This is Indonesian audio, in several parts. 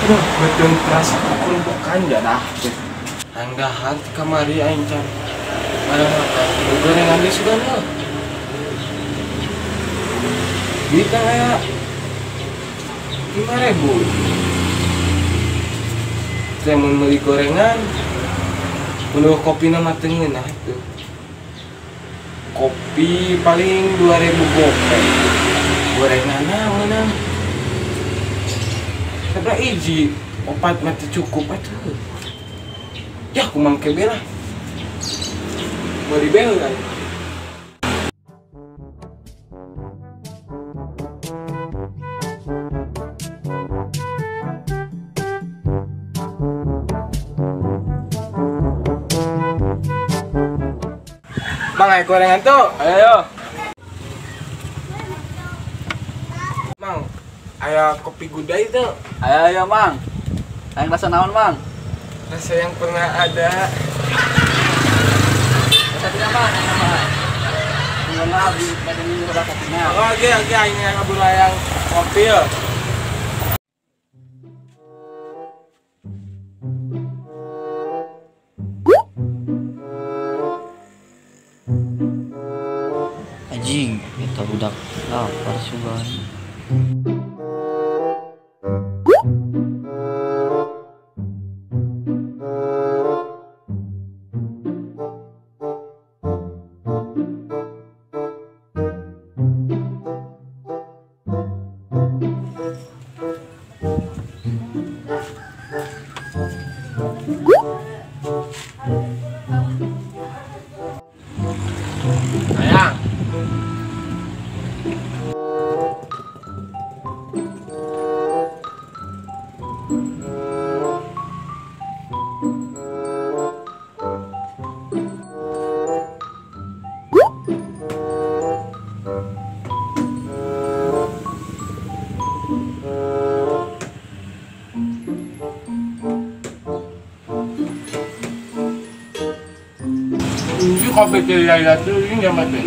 Aduh, betul terasa pukul bukan ya dah. Anggahan kamari aing can. Ada makan gorengan di sudahnya. Kita kayak 5.000. Saya mau beli gorengan, penuh kopi nama tengin nah itu. Kopi paling 2.000 gopek. Gorengannya menang. Sabra iji, opat mati cukup atuh. Ya aku mangke bela. Mau dibel kan? Mang, ayo gorengan tuh. Ayo. Mang, ayo kopi gudai tuh. Ayo Mang. Yang rasa naon Mang? Rasa yang pernah ada. Rasa tidak Mang, enggak habis pada minggu rasa tidak. Oh, oke, ini yang yang kopi ya. Anjing, kita budak lapar sugan. Sayang. Ini kopi ceria itu ini yang mati.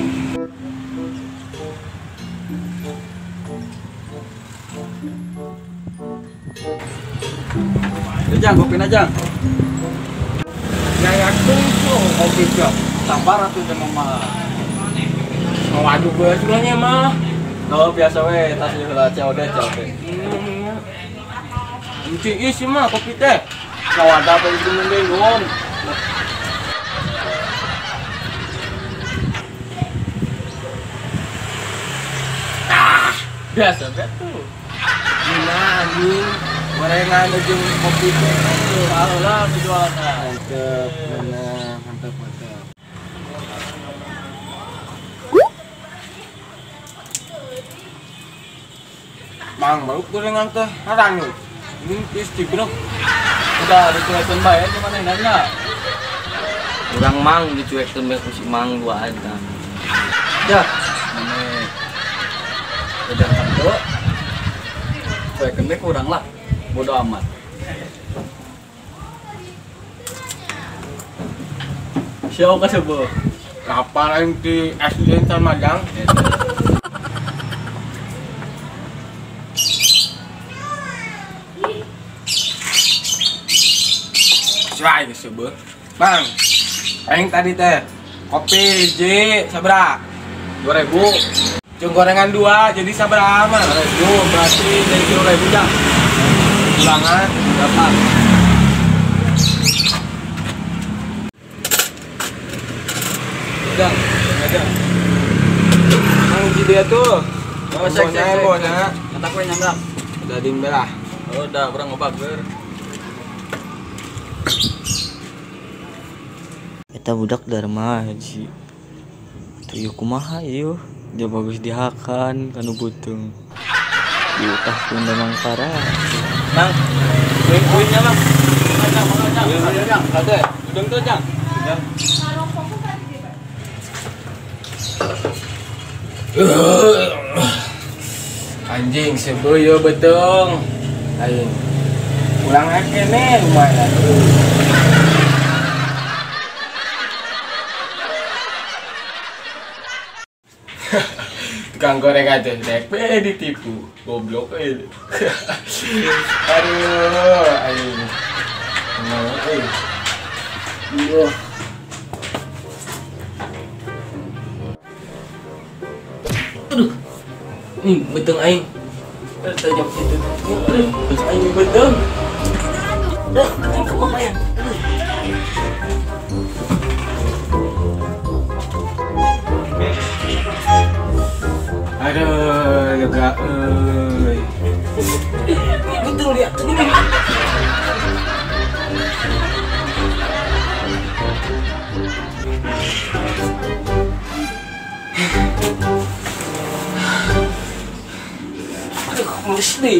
Jang, kopi aja. Yang itu kopi cok. Sabar atuh jeung mah. Mau aduk gue sebenarnya mah. No biasa we, tas heula COD. Ini isi mah kopi teh. Kawada apa itu mending nuhun. Biasa betul. Nah, ini gorengan jeung kopi teh. Alhamdulillah dijualna. Mantep, bener, mantep. Mang, baru gorengan teh harang nih. Ini pasti bro. Udah dicuekin bae gimana nanya? Kurang Mang dicuekin bae ku si Mang 2 aja. Ya, ini udah tentu. Cuekin bae kurang lah. Bodo amat. Siapa kasebeuh? Kapal yang di SD Tamadang. Cerai kesebeuh. Bang, aing tadi teh kopi hiji sabra. 2.000. Cung gorengan 2 jadi saberapa? 2.000 berarti dari 3.000 ya. Ulangan Berapa? udah ada. Mang dia tuh. Oh, cek. Bonya. Kata kue nyamrak. Udah dimbelah. Oh, udah kurang ngebager. Eta budak Dharma Haji. Tuyuk kumaha ieu? Dia bagus dihakan kanu beuteung. Diutahkeun da mangkara. Bang, kuenya bang. Mangajang. Kade, udang tuh jang. Anjing sebeuyeu beuteung. Aing. Ulang kene lumayan. Tukang gorengan teh dek ditipu. Goblok euy. Aduh, aing. Mau euy. Iya. Aduh. Betung aing. Tajam situ. Aduh, aing betung. Aing kepamayang. Aduh, lega euy. Betul dia. Aduh, mesti.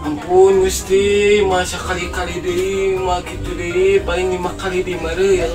Ampun Gusti, masa kali-kali deui mah kitu deui, paling 5 kali di meureun ya.